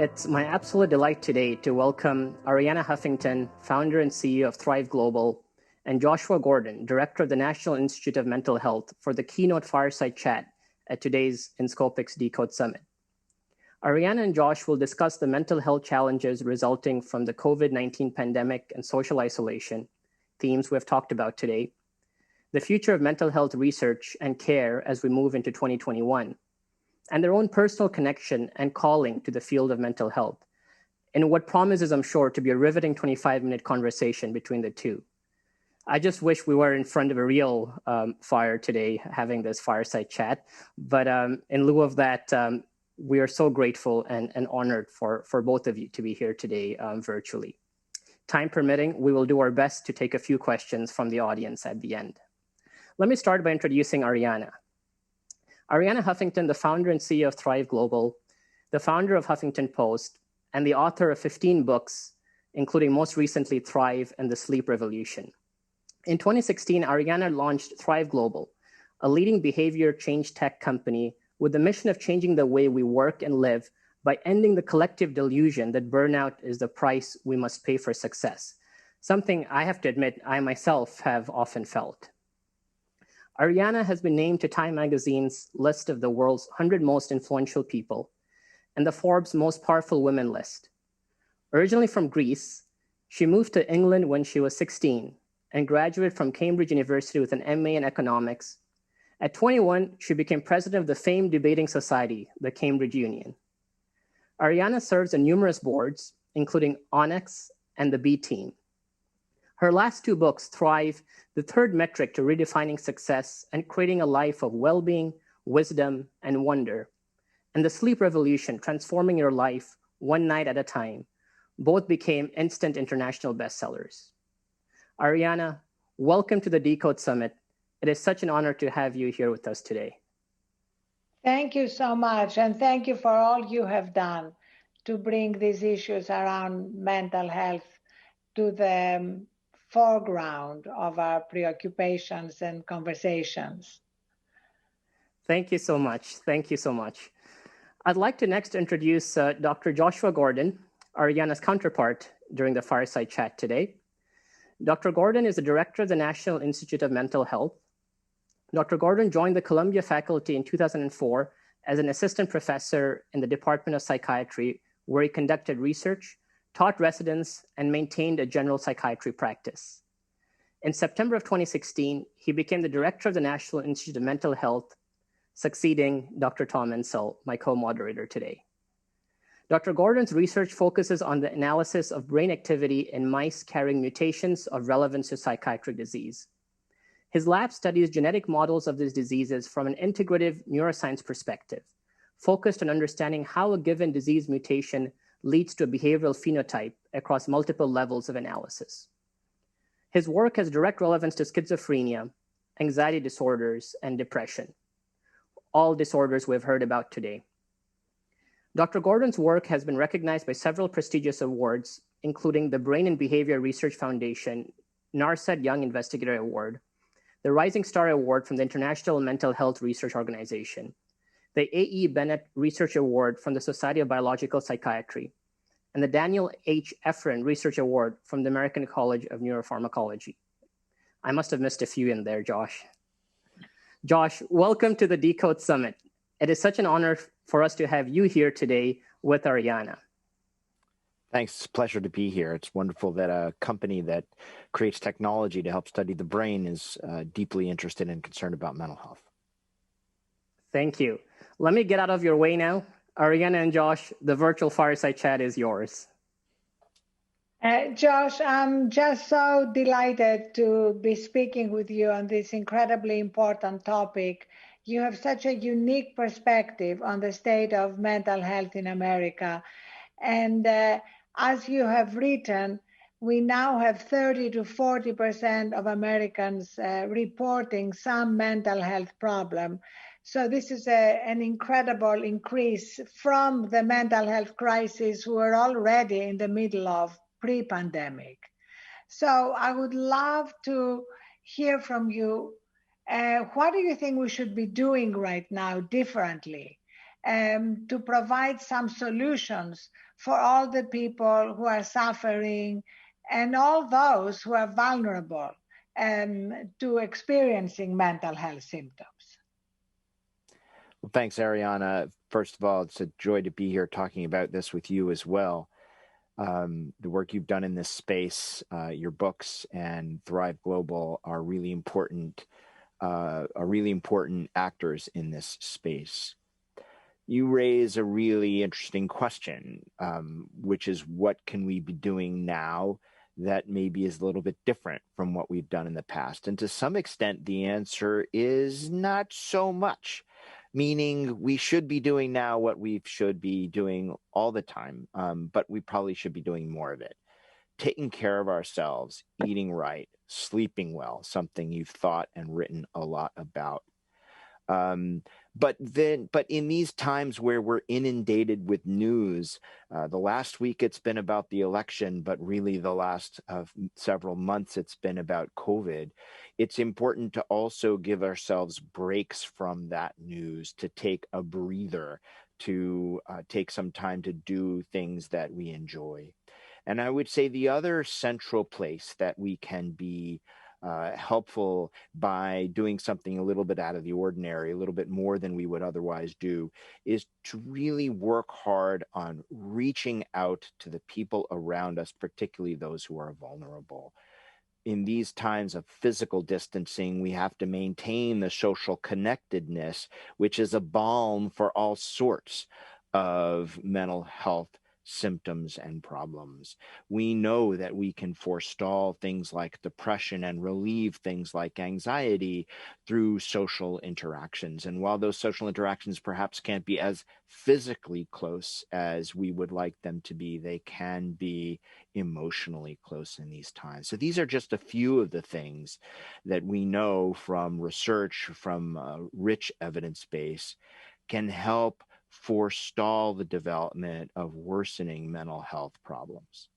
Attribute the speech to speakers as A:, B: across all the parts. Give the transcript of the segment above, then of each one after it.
A: It's my absolute delight today to welcome Arianna Huffington, founder and CEO of Thrive Global, and Joshua Gordon, director of the National Institute of Mental Health, for the keynote Fireside chat at today's Inscopix DECODE Summit. Arianna and Josh will discuss the mental health challenges resulting from the COVID-19 pandemic and social isolation, themes we've talked about today, the future of mental health research and care as we move into 2021, and their own personal connection and calling to the field of mental health, in what promises, I'm sure, to be a riveting 25-minute conversation between the two. I just wish we were in front of a real fire today having this fireside chat, but in lieu of that, we are so grateful and honored for both of you to be here today virtually. Time permitting, we will do our best to take a few questions from the audience at the end. Let me start by introducing Arianna. Arianna Huffington, the founder and CEO of Thrive Global, the founder of Huffington Post, and the author of 15 books, including most recently Thrive and the Sleep Revolution. In 2016, Arianna launched Thrive Global, a leading behavior change tech company with the mission of changing the way we work and live by ending the collective delusion that burnout is the price we must pay for success, something I have to admit I myself have often felt. Arianna has been named to Time magazine's list of the world's 100 most influential people and the Forbes most powerful women list. Originally from Greece, she moved to England when she was 16 and graduated from Cambridge University with an MA in economics. At 21, she became president of the famed debating society, the Cambridge Union. Arianna serves on numerous boards, including Onyx and the B Team. Her last two books, Thrive, the third metric to redefining success and creating a life of well-being, wisdom, and wonder, and The Sleep Revolution, transforming your life one night at a time, both became instant international bestsellers. Arianna, welcome to the DECODE Summit. It is such an honor to have you here with us today.
B: Thank you so much, and thank you for all you have done to bring these issues around mental health to the foreground of our preoccupations and conversations.
A: Thank you so much. Thank you so much. I'd like to next introduce Dr. Joshua Gordon, Arianna's counterpart during the Fireside chat today. Dr. Gordon is the director of the National Institute of Mental Health. Dr. Gordon joined the Columbia faculty in 2004 as an assistant professor in the Department of Psychiatry, where he conducted research, taught residents, and maintained a general psychiatry practice. In September of 2016, he became the director of the National Institute of Mental Health, succeeding Dr. Tom Insel, my co-moderator today. Dr. Gordon's research focuses on the analysis of brain activity in mice carrying mutations of relevance to psychiatric disease. His lab studies genetic models of these diseases from an integrative neuroscience perspective, focused on understanding how a given disease mutation leads to a behavioral phenotype across multiple levels of analysis. His work has direct relevance to schizophrenia, anxiety disorders, and depression, all disorders we've heard about today. Dr. Gordon's work has been recognized by several prestigious awards, including the Brain and Behavior Research Foundation NARCET Young Investigator Award, the Rising Star Award from the International Mental Health Research Organization, the A.E. Bennett Research Award from the Society of Biological Psychiatry, and the Daniel H. Efren Research Award from the American College of Neuropharmacology. I must have missed a few in there, Josh. Josh, welcome to the DECODE Summit. It is such an honor for us to have you here today with Arianna.
C: Thanks. It's a pleasure to be here. It's wonderful that a company that creates technology to help study the brain is deeply interested and concerned about mental health.
A: Thank you. Let me get out of your way now. Arianna and Josh, the virtual Fireside chat is yours.
B: Josh, I'm just so delighted to be speaking with you on this incredibly important topic. You have such a unique perspective on the state of mental health in America. And as you have written, we now have 30 to 40% of Americans reporting some mental health problem. So this is an incredible increase from the mental health crisis we were already in the middle of pre-pandemic. So I would love to hear from you. What do you think we should be doing right now differently to provide some solutions for all the people who are suffering and all those who are vulnerable to experiencing mental health symptoms.
C: Well, thanks, Arianna. First of all, it's a joy to be here talking about this with you as well. The work you've done in this space, your books and Thrive Global are really important actors in this space. You raise a really interesting question, which is what can we be doing now that maybe is a little bit different from what we've done in the past? And to some extent, the answer is not so much. Meaning we should be doing now what we should be doing all the time, but we probably should be doing more of it. Taking care of ourselves, eating right, sleeping well, something you've thought and written a lot about. But in these times where we're inundated with news, the last week it's been about the election, but really the last several months it's been about COVID. It's important to also give ourselves breaks from that news, to take a breather, to take some time to do things that we enjoy. And I would say the other central place that we can be helpful by doing something a little bit out of the ordinary, a little bit more than we would otherwise do, is to really work hard on reaching out to the people around us, particularly those who are vulnerable. In these times of physical distancing, we have to maintain the social connectedness, which is a balm for all sorts of mental health symptoms and problems. We know that we can forestall things like depression and relieve things like anxiety through social interactions. And while those social interactions perhaps can't be as physically close as we would like them to be, they can be emotionally close in these times. So these are just a few of the things that we know from research, from a rich evidence base, can help forestall the development of worsening mental health problems.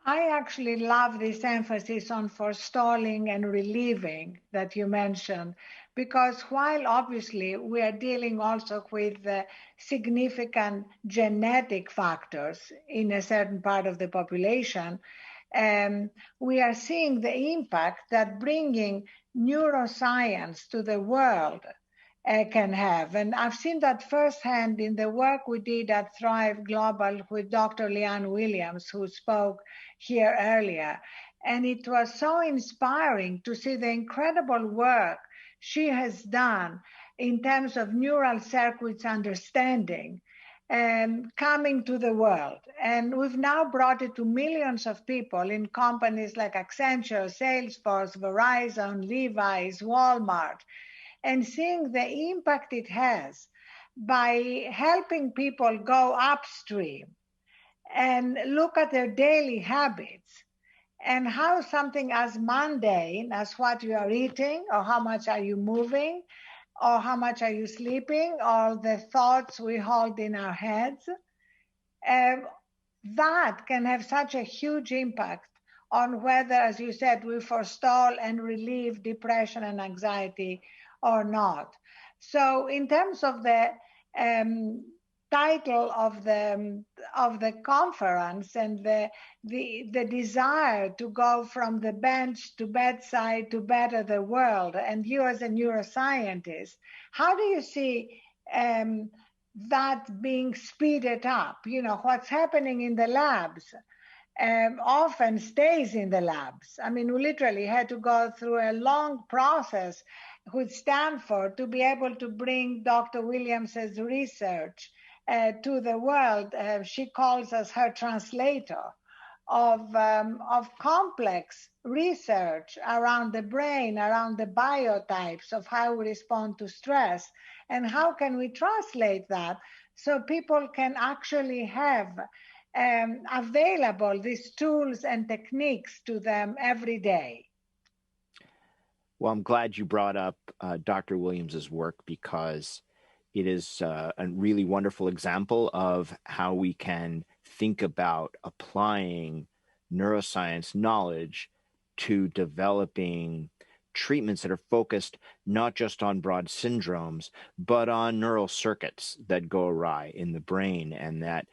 B: I actually love this emphasis on forestalling and relieving that you mentioned, because while obviously we are dealing also with significant genetic factors in a certain part of the population, we are seeing the impact that bringing neuroscience to the world can have. And I've seen that firsthand in the work we did at Thrive Global with Dr. Leanne Williams, who spoke here earlier. And it was so inspiring to see the incredible work she has done in terms of neural circuits understanding and coming to the world. And we've now brought it to millions of people in companies like Accenture, Salesforce, Verizon, Levi's, Walmart, and seeing the impact it has by helping people go upstream and look at their daily habits and how something as mundane as what you are eating or how much are you moving or how much are you sleeping or the thoughts we hold in our heads, that can have such a huge impact on whether, as you said, we forestall and relieve depression and anxiety or not. So in terms of the title of the conference and the desire to go from the bench to bedside to better the world, and you as a neuroscientist, how do you see that being speeded up? You know, what's happening in the labs often stays in the labs. I mean, we literally had to go through a long process with Stanford to be able to bring Dr. Williams's research to the world. She calls us her translator of complex research around the brain, around the biotypes of how we respond to stress, and how can we translate that so people can actually have available these tools and techniques to them every day.
C: Well, I'm glad you brought up Dr. Williams's work, because it is a really wonderful example of how we can think about applying neuroscience knowledge to developing treatments that are focused not just on broad syndromes, but on neural circuits that go awry in the brain, and that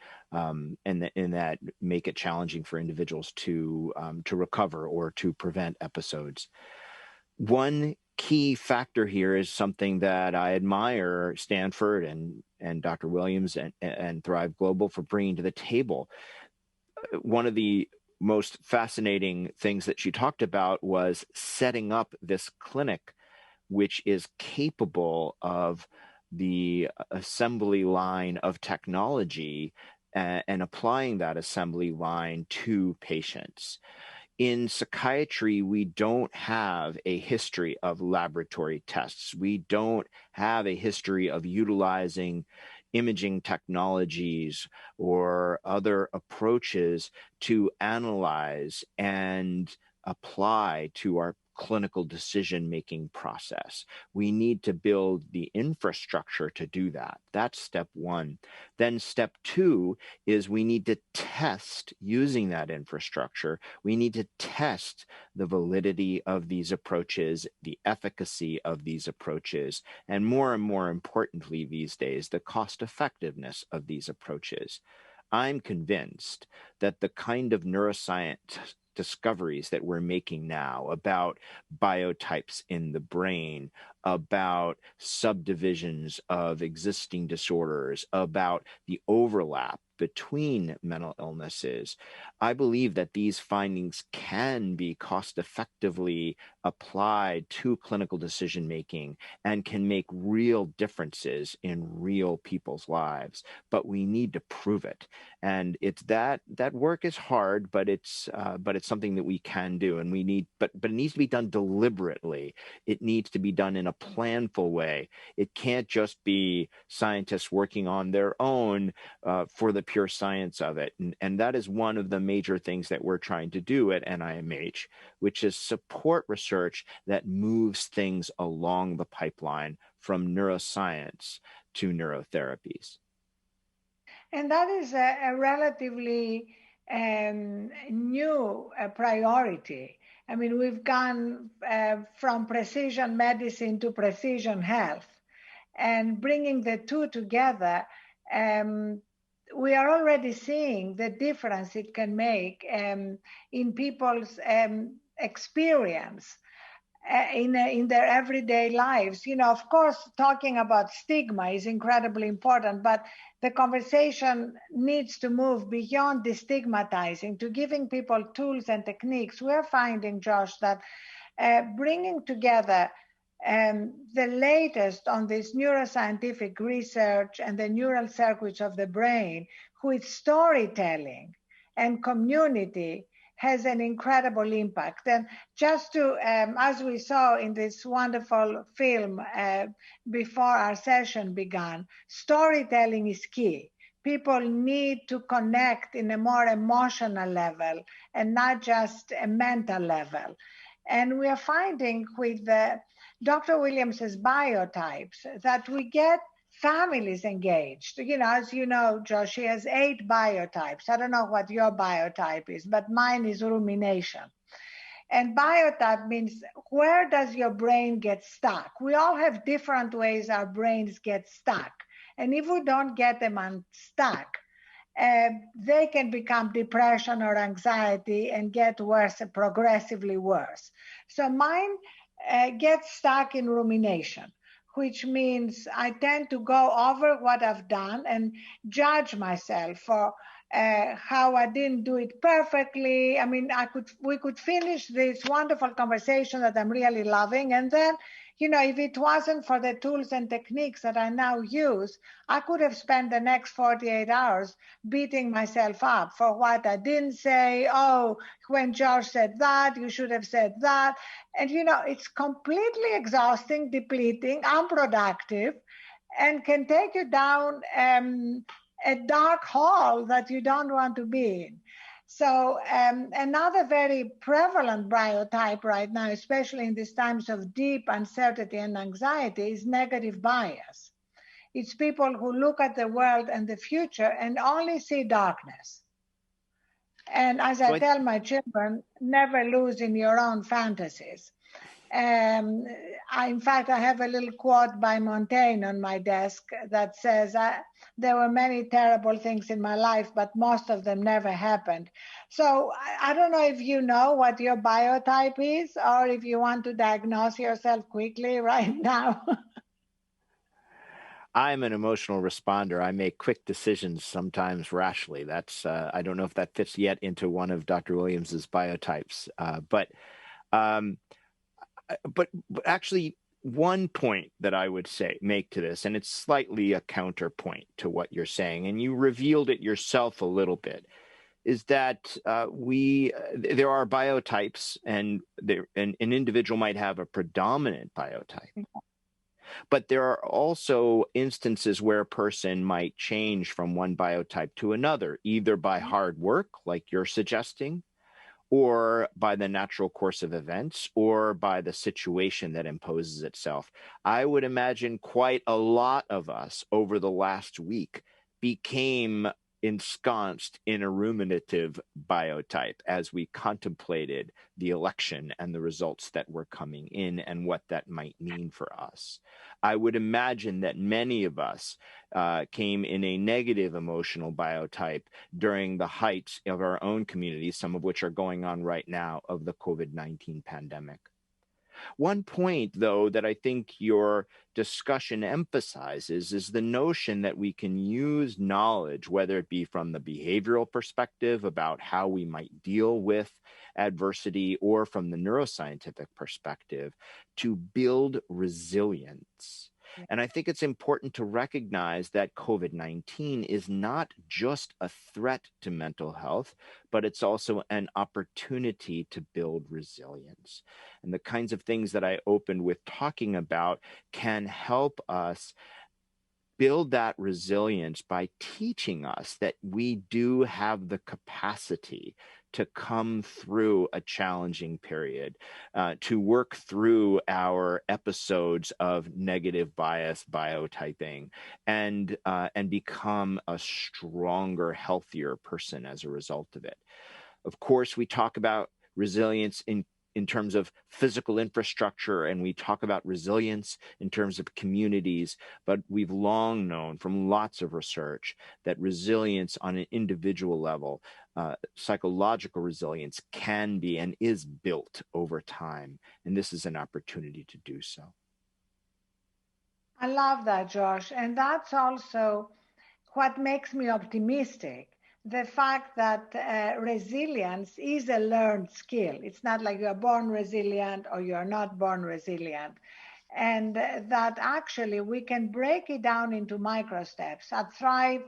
C: make it challenging for individuals to recover or to prevent episodes. One key factor here is something that I admire Stanford and Dr. Williams and Thrive Global for bringing to the table. One of the most fascinating things that she talked about was setting up this clinic, which is capable of the assembly line of technology and applying that assembly line to patients. In psychiatry, we don't have a history of laboratory tests. We don't have a history of utilizing imaging technologies or other approaches to analyze and apply to our clinical decision-making process. We need to build the infrastructure to do that. That's step one. Then step two is we need to test using that infrastructure. We need to test the validity of these approaches, the efficacy of these approaches, and more importantly these days, the cost effectiveness of these approaches. I'm convinced that the kind of neuroscience discoveries that we're making now about biotypes in the brain, about subdivisions of existing disorders, about the overlap between mental illnesses, I believe that these findings can be cost effectively applied to clinical decision making and can make real differences in real people's lives. But we need to prove it, and it's that work is hard, but it's something that we can do, and we need, but it needs to be done deliberately. It needs to be done in a planful way. It can't just be scientists working on their own for the pure science of it. And that is one of the major things that we're trying to do at NIMH, which is support research that moves things along the pipeline from neuroscience to neurotherapies.
B: And that is a relatively new priority. I mean, we've gone from precision medicine to precision health, and bringing the two together, we are already seeing the difference it can make in people's experience in their everyday lives. You know, of course, talking about stigma is incredibly important, but the conversation needs to move beyond destigmatizing to giving people tools and techniques. We're finding, Josh, that bringing together the latest on this neuroscientific research and the neural circuits of the brain with storytelling and community has an incredible impact. And just to, as we saw in this wonderful film before our session began, storytelling is key. People need to connect in a more emotional level and not just a mental level. And we are finding with Dr. Williams's biotypes that we get families engaged. You know, as you know, Josh, she has 8 biotypes. I don't know what your biotype is, but mine is rumination. And biotype means, where does your brain get stuck? We all have different ways our brains get stuck. And if we don't get them unstuck, they can become depression or anxiety and get worse, progressively worse. So mine gets stuck in rumination, which means I tend to go over what I've done and judge myself for how I didn't do it perfectly. I mean, we could finish this wonderful conversation that I'm really loving, and then, you know, if it wasn't for the tools and techniques that I now use, I could have spent the next 48 hours beating myself up for what I didn't say. Oh, when George said that, you should have said that. And, you know, it's completely exhausting, depleting, unproductive, and can take you down a dark hole that you don't want to be in. So another very prevalent biotype right now, especially in these times of deep uncertainty and anxiety, is negative bias. It's people who look at the world and the future and only see darkness. And as I tell my children, never lose in your own fantasies. In fact, I have a little quote by Montaigne on my desk that says, there were many terrible things in my life, but most of them never happened. So I don't know if you know what your biotype is, or if you want to diagnose yourself quickly right now.
C: I'm an emotional responder. I make quick decisions, sometimes rashly. That's I don't know if that fits yet into one of Dr. Williams's biotypes, but actually, one point that I would make to this, and it's slightly a counterpoint to what you're saying, and you revealed it yourself a little bit, is that there are biotypes, and an individual might have a predominant biotype. But there are also instances where a person might change from one biotype to another, either by hard work, like you're suggesting, or by the natural course of events, or by the situation that imposes itself. I would imagine quite a lot of us over the last week became ensconced in a ruminative biotype as we contemplated the election and the results that were coming in and what that might mean for us. I would imagine that many of us came in a negative emotional biotype during the heights of our own communities, some of which are going on right now, of the COVID-19 pandemic. One point, though, that I think your discussion emphasizes is the notion that we can use knowledge, whether it be from the behavioral perspective about how we might deal with adversity, or from the neuroscientific perspective, to build resilience. And I think it's important to recognize that COVID-19 is not just a threat to mental health, but it's also an opportunity to build resilience. And the kinds of things that I opened with talking about can help us build that resilience by teaching us that we do have the capacity to come through a challenging period, to work through our episodes of negative bias biotyping, and become a stronger, healthier person as a result of it. Of course, we talk about resilience in terms of physical infrastructure, and we talk about resilience in terms of communities, but we've long known from lots of research that resilience on an individual level, psychological resilience, can be and is built over time, and this is an opportunity to do so.
B: I love that, Josh, and that's also what makes me optimistic. The fact that resilience is a learned skill. It's not like you're born resilient or you're not born resilient. And that actually we can break it down into micro steps. At Thrive,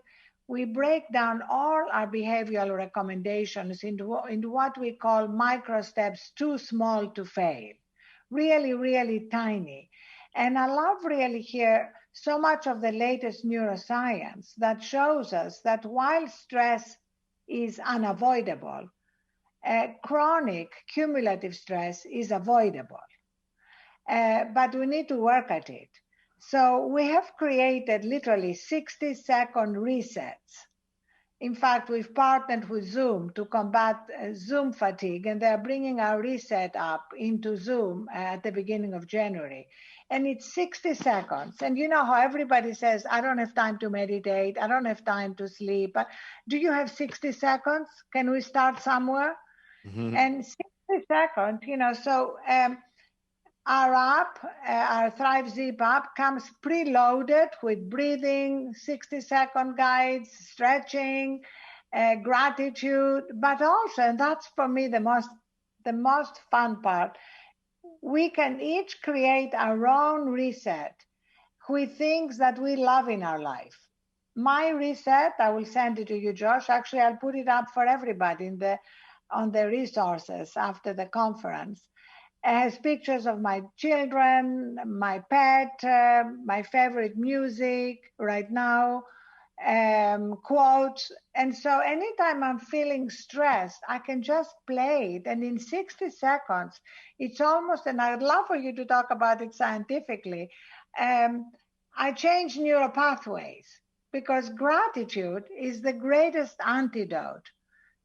B: we break down all our behavioral recommendations into what we call micro steps, too small to fail. Really, really tiny. And I love really here so much of the latest neuroscience that shows us that while stress is unavoidable, chronic cumulative stress is avoidable. But we need to work at it. So we have created literally 60-second resets. In fact, we've partnered with Zoom to combat Zoom fatigue, and they're bringing our reset up into Zoom at the beginning of January. And it's 60 seconds. And you know how everybody says, I don't have time to meditate, I don't have time to sleep. But do you have 60 seconds? Can we start somewhere? Mm-hmm. And 60 seconds, so our app, our Thrive Zip app, comes preloaded with breathing, 60-second guides, stretching, gratitude, but also, and that's for me the most fun part, we can each create our own reset with things that we love in our life. My reset, I will send it to you, Josh. Actually, I'll put it up for everybody on the resources after the conference. It has pictures of my children, my pet, my favorite music right now, quotes. And so anytime I'm feeling stressed, I can just play it. And in 60 seconds, it's almost, and I'd love for you to talk about it scientifically, I change neural pathways because gratitude is the greatest antidote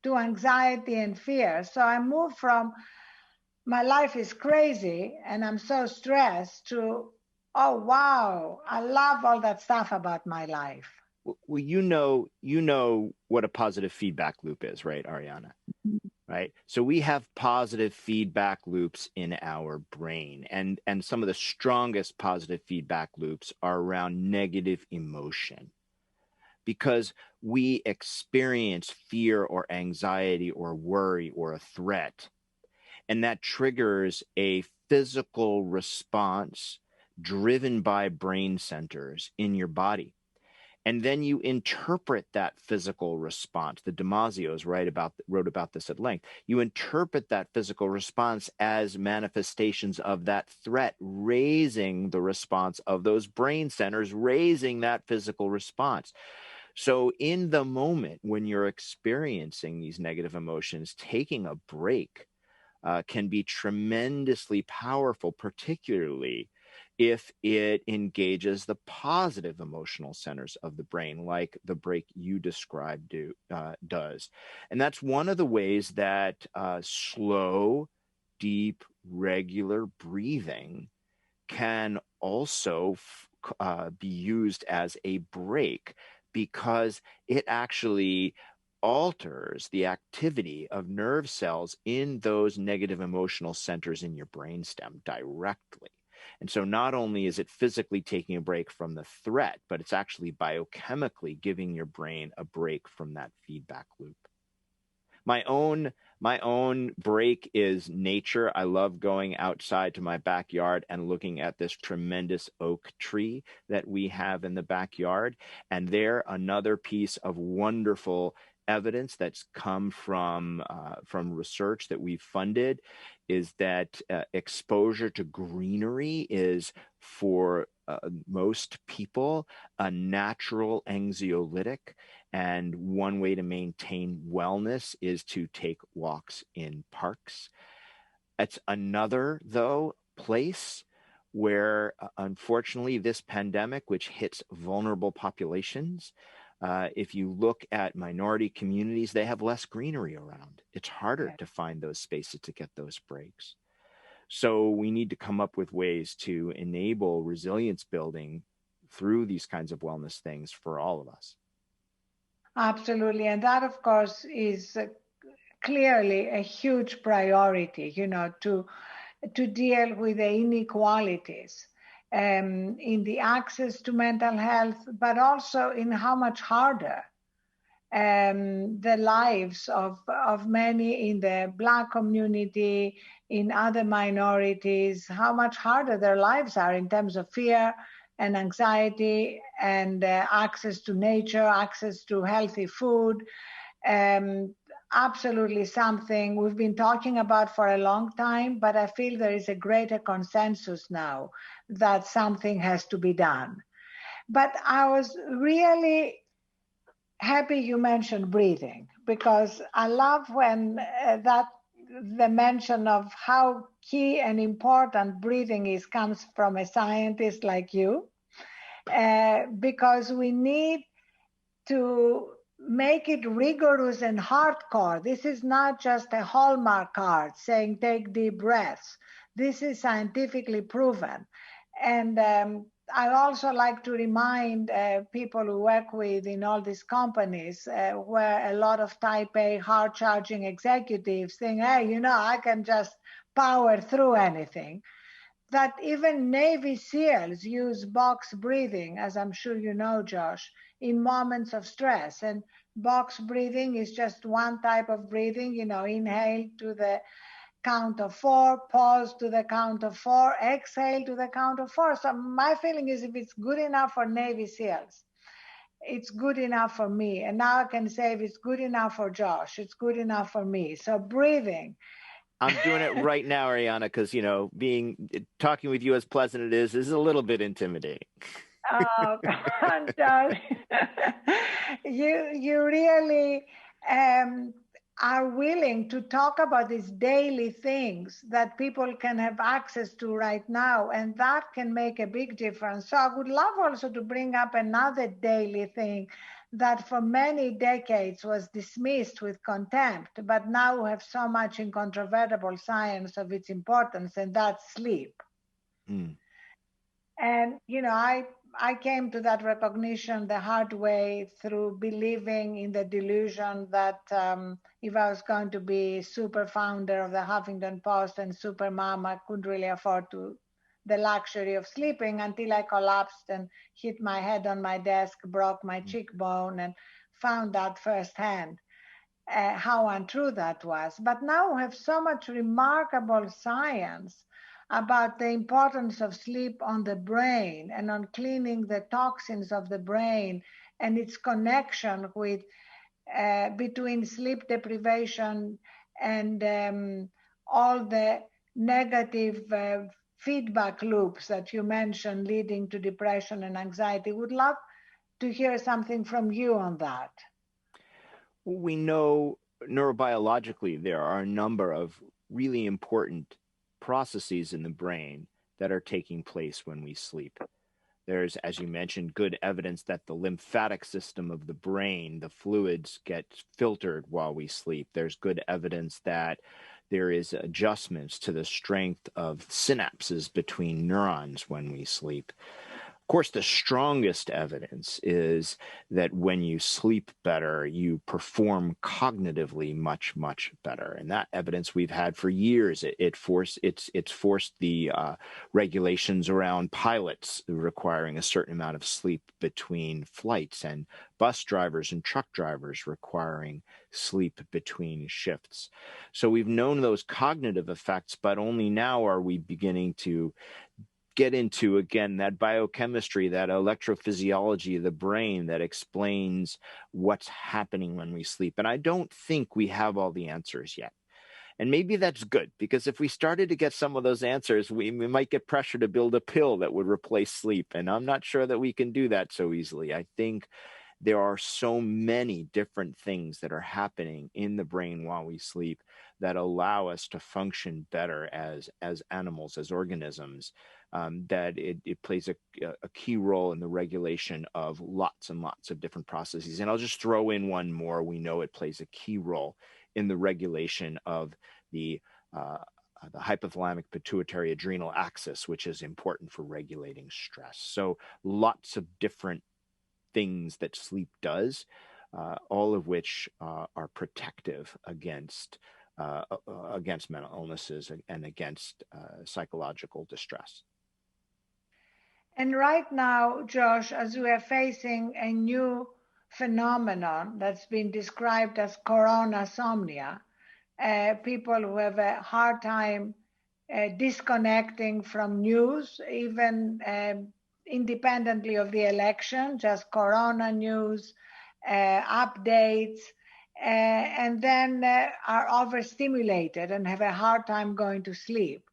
B: to anxiety and fear. So I move from my life is crazy and I'm so stressed, to, oh, wow, I love all that stuff about my life.
C: Well, you know what a positive feedback loop is, right, Arianna? Right. So we have positive feedback loops in our brain, and some of the strongest positive feedback loops are around negative emotion, because we experience fear or anxiety or worry or a threat, and that triggers a physical response driven by brain centers in your body. And then you interpret that physical response. The Damasio's wrote about this at length. You interpret that physical response as manifestations of that threat, raising the response of those brain centers, raising that physical response. So in the moment when you're experiencing these negative emotions, taking a break can be tremendously powerful, particularly if it engages the positive emotional centers of the brain, like the break you described does. And that's one of the ways that slow, deep, regular breathing can also be used as a break, because it actually alters the activity of nerve cells in those negative emotional centers in your brainstem directly. And so not only is it physically taking a break from the threat, but it's actually biochemically giving your brain a break from that feedback loop. My own break is nature. I love going outside to my backyard and looking at this tremendous oak tree that we have in the backyard. And there, another piece of wonderful evidence that's come from research that we've funded is that exposure to greenery is, for most people, a natural anxiolytic. And one way to maintain wellness is to take walks in parks. It's another, though, place where, unfortunately, this pandemic, which hits vulnerable populations, if you look at minority communities, they have less greenery around. It's harder to find those spaces to get those breaks. So we need to come up with ways to enable resilience building through these kinds of wellness things for all of us.
B: Absolutely. And that, of course, is clearly a huge priority, to deal with the inequalities in the access to mental health, but also in how much harder the lives of many in the Black community, in other minorities, how much harder their lives are in terms of fear and anxiety and access to nature, access to healthy food. Absolutely something we've been talking about for a long time, but I feel there is a greater consensus now that something has to be done. But I was really happy you mentioned breathing, because I love when the mention of how key and important breathing is comes from a scientist like you, because we need to make it rigorous and hardcore. This is not just a Hallmark card saying take deep breaths. This is scientifically proven. And I also like to remind people who work with in all these companies where a lot of type A hard charging executives think, hey, I can just power through anything, that even Navy SEALs use box breathing, as I'm sure you know, Josh, in moments of stress. And box breathing is just one type of breathing, inhale to the count of 4, pause to the count of 4, exhale to the count of 4. So my feeling is, if it's good enough for Navy SEALs, it's good enough for me. And now I can say, if it's good enough for Josh, it's good enough for me. So breathing.
C: I'm doing it right now, Arianna, because, talking with you, as pleasant it is a little bit intimidating.
B: Oh, come on, Josh. You really are willing to talk about these daily things that people can have access to right now, and that can make a big difference. So I would love also to bring up another daily thing that for many decades was dismissed with contempt, but now we have so much incontrovertible science of its importance, and that's sleep.
C: Mm.
B: And, I came to that recognition the hard way through believing in the delusion that if I was going to be super founder of the Huffington Post and super mom, I couldn't really afford the luxury of sleeping until I collapsed and hit my head on my desk, broke my cheekbone, and found out firsthand how untrue that was. But now we have so much remarkable science about the importance of sleep on the brain and on cleaning the toxins of the brain and its connection with between sleep deprivation and all the negative feedback loops that you mentioned leading to depression and anxiety. Would love to hear something from you on that.
C: We know neurobiologically there are a number of really important processes in the brain that are taking place when we sleep. There's, as you mentioned, good evidence that the lymphatic system of the brain, the fluids, get filtered while we sleep. There's good evidence that there is adjustments to the strength of synapses between neurons when we sleep. Of course, the strongest evidence is that when you sleep better, you perform cognitively much, much better. And that evidence we've had for years. It's forced the regulations around pilots requiring a certain amount of sleep between flights, and bus drivers and truck drivers requiring sleep between shifts. So we've known those cognitive effects, but only now are we beginning to get into, again, that biochemistry, that electrophysiology of the brain that explains what's happening when we sleep. And I don't think we have all the answers yet. And maybe that's good, because if we started to get some of those answers, we might get pressure to build a pill that would replace sleep. And I'm not sure that we can do that so easily. I think there are so many different things that are happening in the brain while we sleep that allow us to function better as animals, as organisms, that it plays a key role in the regulation of lots and lots of different processes. And I'll just throw in one more. We know it plays a key role in the regulation of the hypothalamic pituitary adrenal axis, which is important for regulating stress. So lots of different things that sleep does, all of which are protective against mental illnesses and against psychological distress.
B: And right now, Josh, as we are facing a new phenomenon that's been described as coronasomnia, people who have a hard time disconnecting from news, even independently of the election, just corona news, updates, and then are overstimulated and have a hard time going to sleep.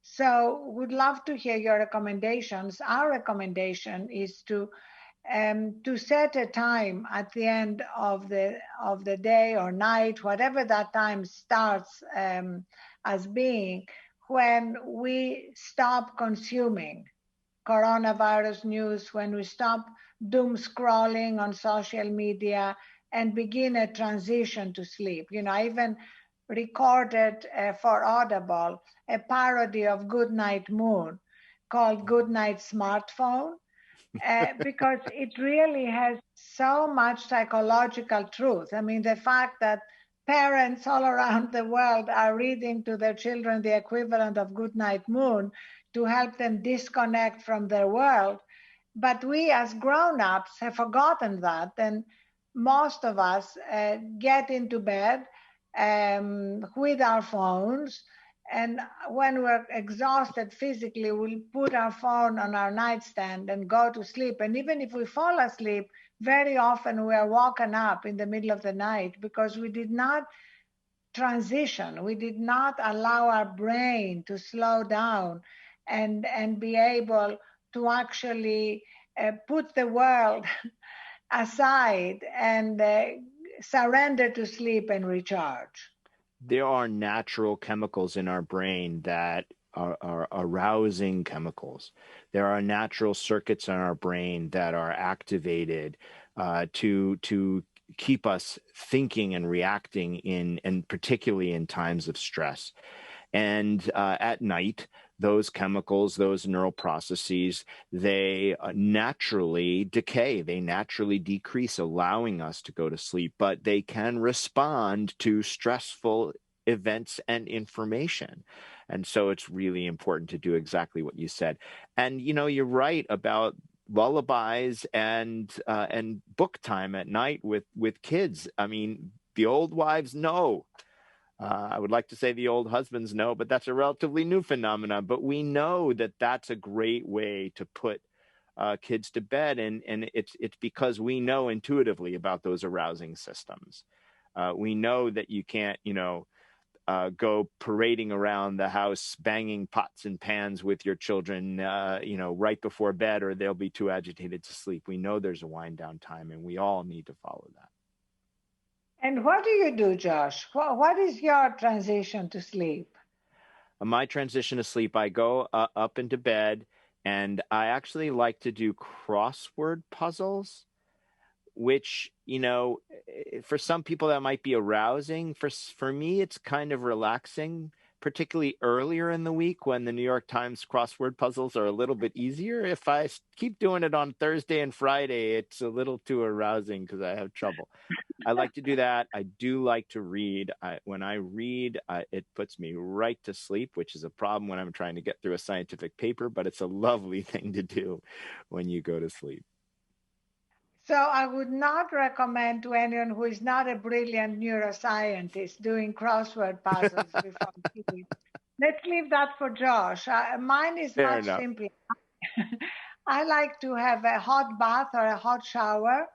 B: So would love to hear your recommendations. Our recommendation is to set a time at the end of the day or night, whatever that time starts as being, when we stop consuming coronavirus news, when we stop doom scrolling on social media and begin a transition to sleep. I even recorded for Audible a parody of Goodnight Moon called Goodnight Smartphone, because it really has so much psychological truth. I mean, the fact that parents all around the world are reading to their children the equivalent of Goodnight Moon to help them disconnect from their world. But we as grown-ups have forgotten that, and most of us get into bed with our phones, and when we're exhausted physically, we'll put our phone on our nightstand and go to sleep. And even if we fall asleep, very often we are woken up in the middle of the night because we did not transition. We did not allow our brain to slow down and be able to actually put the world aside and surrender to sleep and recharge.
C: There are natural chemicals in our brain that are arousing chemicals. There are natural circuits in our brain that are activated to keep us thinking and reacting and particularly in times of stress. And at night, those chemicals, those neural processes, they naturally decay. They naturally decrease, allowing us to go to sleep, but they can respond to stressful events and information. And so it's really important to do exactly what you said. And, you're right about lullabies and book time at night with kids. I mean, the old wives know. I would like to say the old husbands know, but that's a relatively new phenomenon. But we know that that's a great way to put kids to bed, and it's because we know intuitively about those arousing systems. We know that you can't, go parading around the house, banging pots and pans with your children, right before bed, or they'll be too agitated to sleep. We know there's a wind down time, and we all need to follow that.
B: And what do you do, Josh? What is your transition to sleep?
C: My transition to sleep, I go up into bed, and I actually like to do crossword puzzles, which, for some people that might be arousing. For me, it's kind of relaxing, particularly earlier in the week when the New York Times crossword puzzles are a little bit easier. If I keep doing it on Thursday and Friday, it's a little too arousing because I have trouble. I like to do that. I do like to read. When I read, it puts me right to sleep, which is a problem when I'm trying to get through a scientific paper, but it's a lovely thing to do when you go to sleep.
B: So I would not recommend to anyone who is not a brilliant neuroscientist doing crossword puzzles before sleep. Let's leave that for Josh. Mine is
C: Fair
B: much
C: enough.
B: simpler. I like to have a hot bath or a hot shower,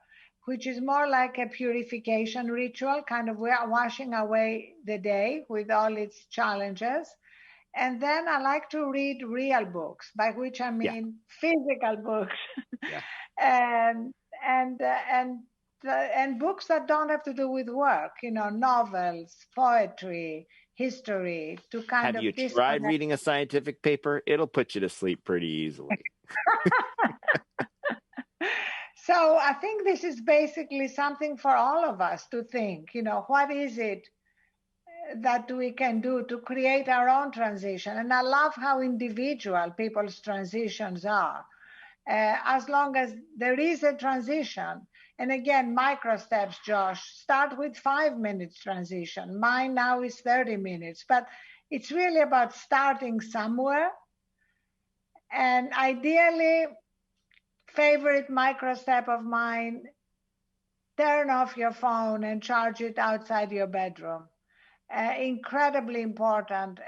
B: which is more like a purification ritual, kind of washing away the day with all its challenges. And then I like to read real books, by which I mean physical books.
C: Yeah.
B: and books that don't have to do with work, novels, poetry, history, to kind of
C: Have you tried reading a scientific paper? It'll put you to sleep pretty easily.
B: So I think this is basically something for all of us to think, what is it that we can do to create our own transition? And I love how individual people's transitions are. As long as there is a transition. And again, micro steps, Josh, start with 5 minutes transition. Mine now is 30 minutes, but it's really about starting somewhere. And ideally, favorite micro step of mine, turn off your phone and charge it outside your bedroom. Incredibly important.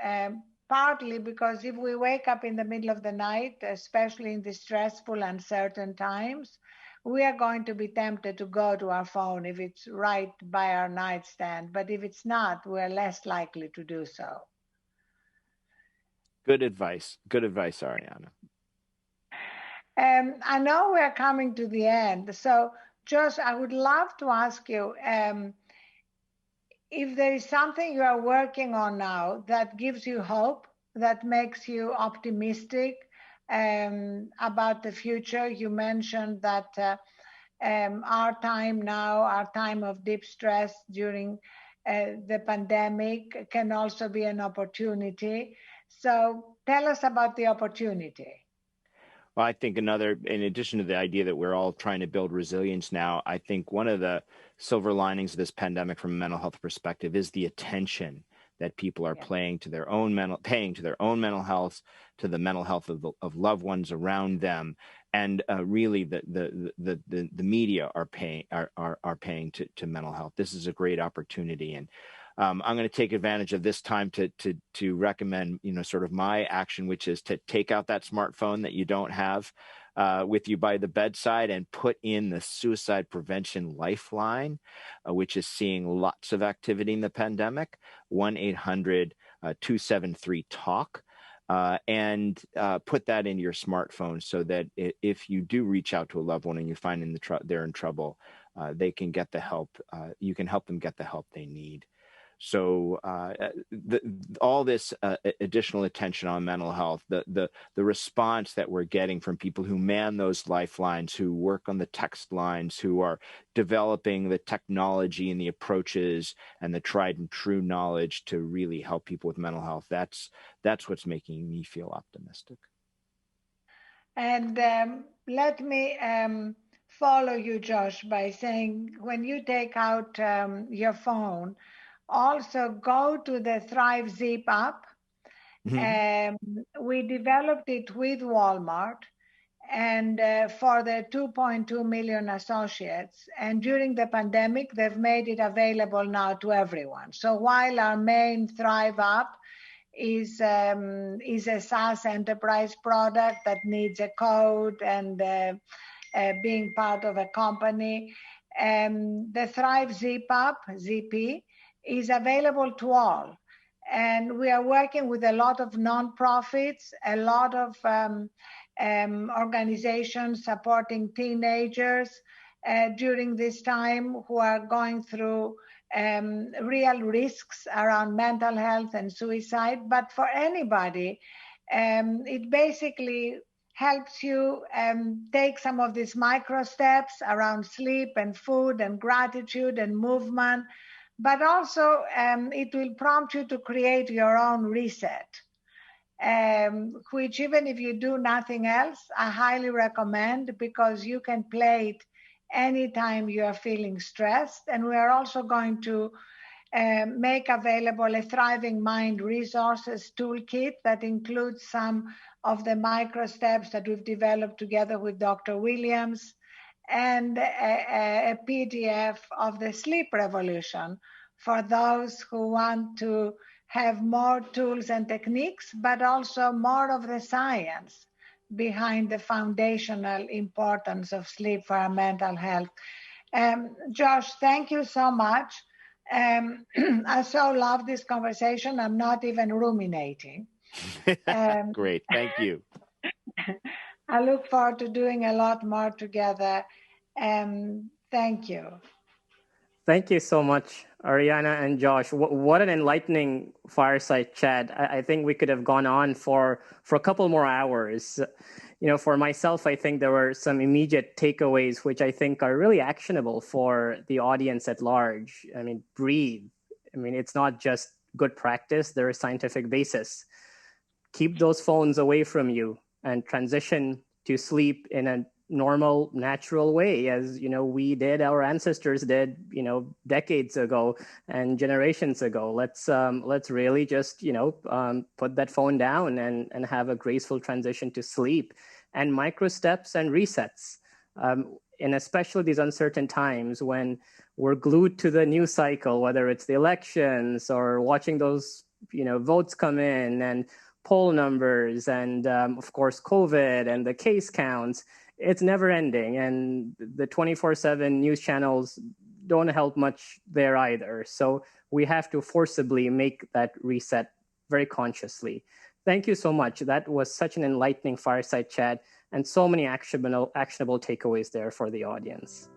B: Partly because if we wake up in the middle of the night, especially in the stressful, uncertain times, we are going to be tempted to go to our phone if it's right by our nightstand. But if it's not, we're less likely to do so.
C: Good advice. Good advice, Arianna.
B: I know we're coming to the end. So, Josh, I would love to ask you, if there is something you are working on now that gives you hope, that makes you optimistic about the future. You mentioned that our time now, our time of deep stress during the pandemic can also be an opportunity. So tell us about the opportunity.
C: Well, I think in addition to the idea that we're all trying to build resilience now, I think one of the silver linings of this pandemic from a mental health perspective is the attention that people are paying to their own mental health, to the mental health of loved ones around them, and really the media are paying to mental health. This is a great opportunity, and I'm going to take advantage of this time to recommend, sort of my action, which is to take out that smartphone that you don't have with you by the bedside and put in the suicide prevention lifeline, which is seeing lots of activity in the pandemic, 1-800-273-TALK. And put that into your smartphone so that if you do reach out to a loved one and you find they're in trouble, they can get the help. You can help them get the help they need. So all this additional attention on mental health, the response that we're getting from people who man those lifelines, who work on the text lines, who are developing the technology and the approaches and the tried and true knowledge to really help people with mental health, that's what's making me feel optimistic.
B: And let me follow you, Josh, by saying when you take out your phone, also go to the Thrive Zip app. We developed it with Walmart and for the 2.2 million associates. And during the pandemic, they've made it available now to everyone. So while our main Thrive app is a SaaS enterprise product that needs a code and being part of a company, the Thrive Zip app, ZP, is available to all. And we are working with a lot of nonprofits, a lot of organizations supporting teenagers during this time who are going through real risks around mental health and suicide. But for anybody, it basically helps you take some of these micro steps around sleep and food and gratitude and movement. But also it will prompt you to create your own reset, which even if you do nothing else, I highly recommend, because you can play it anytime you are feeling stressed. And we are also going to make available a Thriving Mind resources toolkit that includes some of the micro steps that we've developed together with Dr. Williams, and a PDF of the sleep revolution for those who want to have more tools and techniques, but also more of the science behind the foundational importance of sleep for our mental health. Josh, thank you so much. I so love this conversation. I'm not even ruminating.
C: Great, thank you.
B: I look forward to doing a lot more together. Thank you.
A: Thank you so much, Arianna and Josh. What an enlightening fireside chat. I think we could have gone on for a couple more hours. You know, for myself, I think there were some immediate takeaways, which I think are really actionable for the audience at large. I mean, breathe. I mean, it's not just good practice. There is scientific basis. Keep those phones away from you and transition to sleep in a normal, natural way, as we did, our ancestors did, decades ago and generations ago. Let's really just put that phone down and have a graceful transition to sleep, and micro steps and resets. And especially these uncertain times when we're glued to the news cycle, whether it's the elections or watching those votes come in and poll numbers and of course COVID and the case counts. It's never ending, and the 24/7 news channels don't help much there either. So we have to forcibly make that reset very consciously. Thank you so much. That was such an enlightening fireside chat and so many actionable takeaways there for the audience.